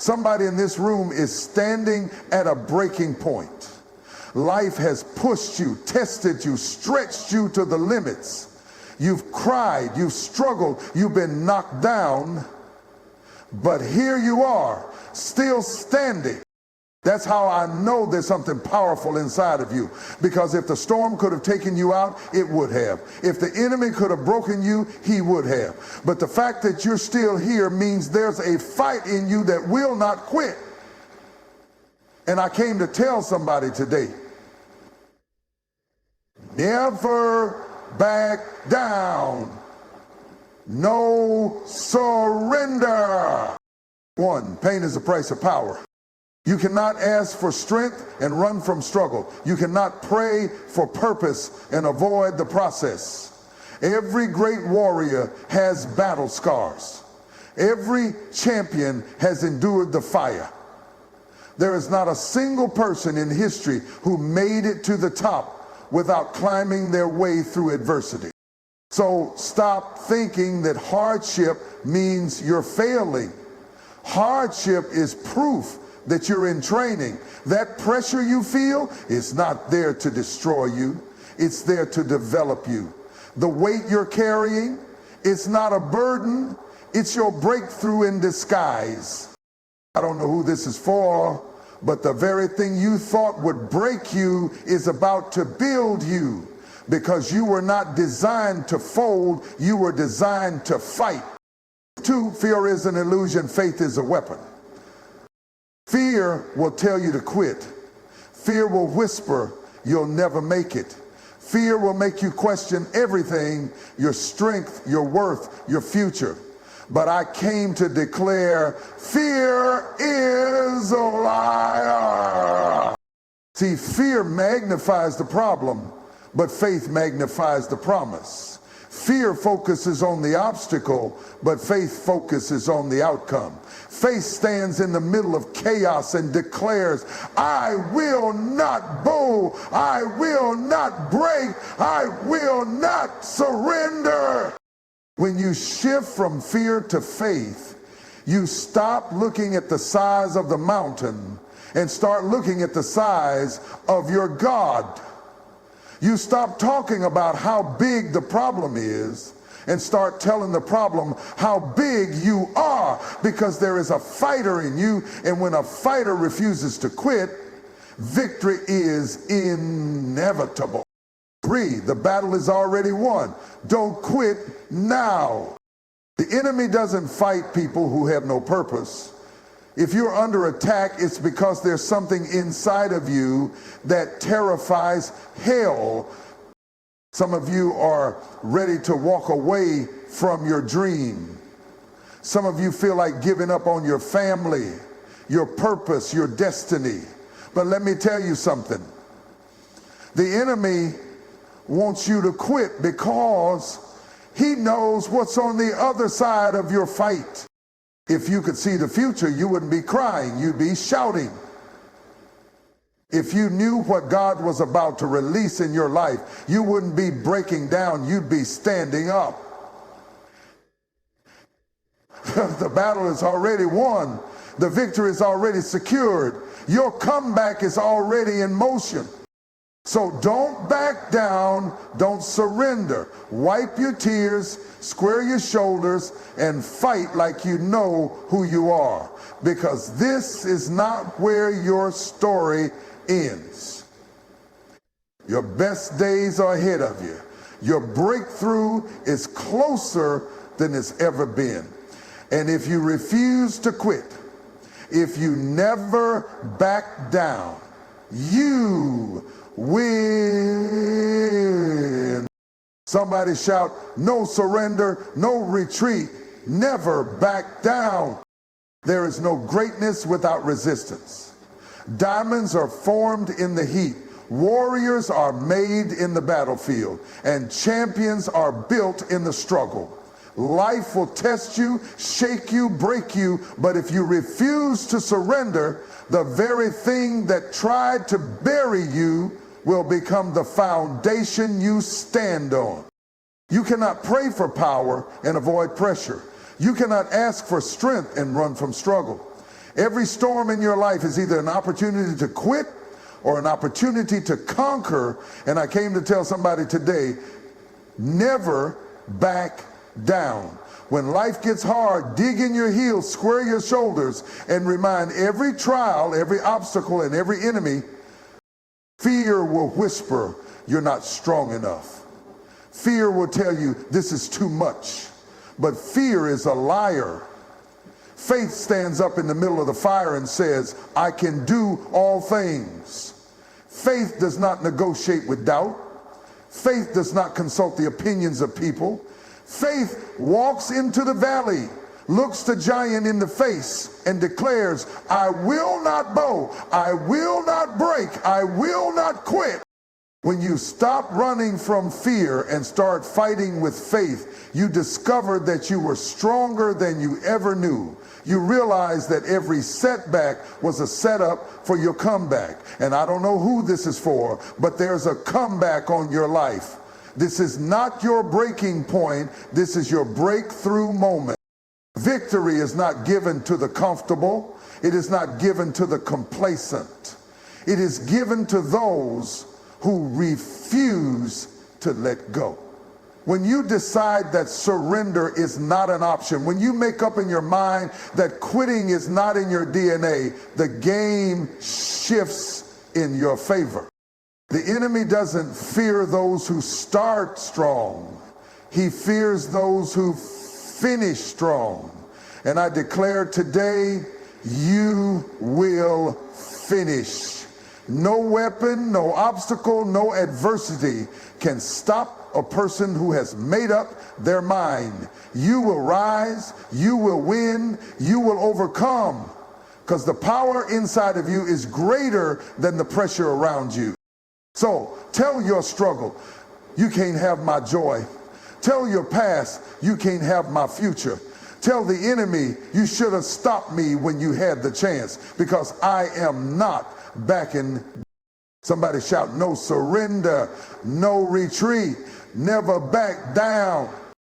Somebody in this room is standing at a breaking point. Life has pushed you, tested you, stretched you to the limits. You've cried, you've struggled, you've been knocked down, but here you are, still standing. That's how I know there's something powerful inside of you. Because if the storm could have taken you out, it would have. If the enemy could have broken you, he would have. But the fact that you're still here means there's a fight in you that will not quit. And I came to tell somebody today, never back down. No surrender. One, pain is the price of power. You cannot ask for strength and run from struggle. You cannot pray for purpose and avoid the process. Every great warrior has battle scars. Every champion has endured the fire. There is not a single person in history who made it to the top without climbing their way through adversity. So stop thinking that hardship means you're failing. Hardship is proof that you're in training. That pressure you feel is not there to destroy you. It's there to develop you. The weight you're carrying is not a burden. It's your breakthrough in disguise. I don't know who this is for, but the very thing you thought would break you is about to build you, because you were not designed to fold, you were designed to fight. 2, fear is an illusion, faith is a weapon. Fear will tell you to quit. Fear will whisper you'll never make it. Fear will make you question everything, your strength, your worth, your future. But I came to declare, fear is a liar. See, fear magnifies the problem, but faith magnifies the promise. Fear focuses on the obstacle, but faith focuses on the outcome. Faith stands in the middle of chaos and declares, I will not bow, I will not break, I will not surrender. When you shift from fear to faith, you stop looking at the size of the mountain and start looking at the size of your God. You stop talking about how big the problem is and start telling the problem how big you are, because there is a fighter in you, and when a fighter refuses to quit, victory is inevitable. 3, the battle is already won. Don't quit now. The enemy doesn't fight people who have no purpose. If you're under attack, it's because there's something inside of you that terrifies hell. Some of you are ready to walk away from your dream. Some of you feel like giving up on your family, your purpose, your destiny. But let me tell you something. The enemy wants you to quit because he knows what's on the other side of your fight. If you could see the future, you wouldn't be crying, you'd be shouting. If you knew what God was about to release in your life, you wouldn't be breaking down, you'd be standing up. The battle is already won. The victory is already secured. Your comeback is already in motion. So don't back down, don't surrender. Wipe your tears, square your shoulders, and fight like you know who you are. Because this is not where your story ends. Your best days are ahead of you. Your breakthrough is closer than it's ever been. And if you refuse to quit, if you never back down, you win. Somebody shout, no surrender, no retreat, never back down. There is no greatness without resistance. Diamonds are formed in the heat. Warriors are made in the battlefield, and champions are built in the struggle. Life will test you, shake you, break you, but if you refuse to surrender, the very thing that tried to bury you will become the foundation you stand on. You cannot pray for power and avoid pressure. You cannot ask for strength and run from struggle. Every storm in your life is either an opportunity to quit or an opportunity to conquer. And I came to tell somebody today, never back down. When life gets hard, dig in your heels, square your shoulders, and remind every trial, every obstacle, and every enemy, fear will whisper, you're not strong enough. Fear will tell you this is too much. But fear is a liar. Faith stands up in the middle of the fire and says, I can do all things. Faith does not negotiate with doubt. Faith does not consult the opinions of people. Faith walks into the valley, looks the giant in the face, and declares, I will not bow, I will not break, I will not quit. When you stop running from fear and start fighting with faith, you discover that you were stronger than you ever knew. You realize that every setback was a setup for your comeback. And I don't know who this is for, but there's a comeback on your life. This is not your breaking point. This is your breakthrough moment. Victory is not given to the comfortable. It is not given to the complacent. It is given to those who refuse to let go. When you decide that surrender is not an option, when you make up in your mind that quitting is not in your DNA, the game shifts in your favor. The enemy doesn't fear those who start strong. He fears those who finish strong. And I declare today, you will finish. No weapon, no obstacle, no adversity can stop a person who has made up their mind. You will rise, you will win, you will overcome, because the power inside of you is greater than the pressure around you. So tell your struggle, you can't have my joy. Tell your past, you can't have my future. Tell the enemy, you should have stopped me when you had the chance, because I am not backing. Somebody shout, no surrender, no retreat, never back down.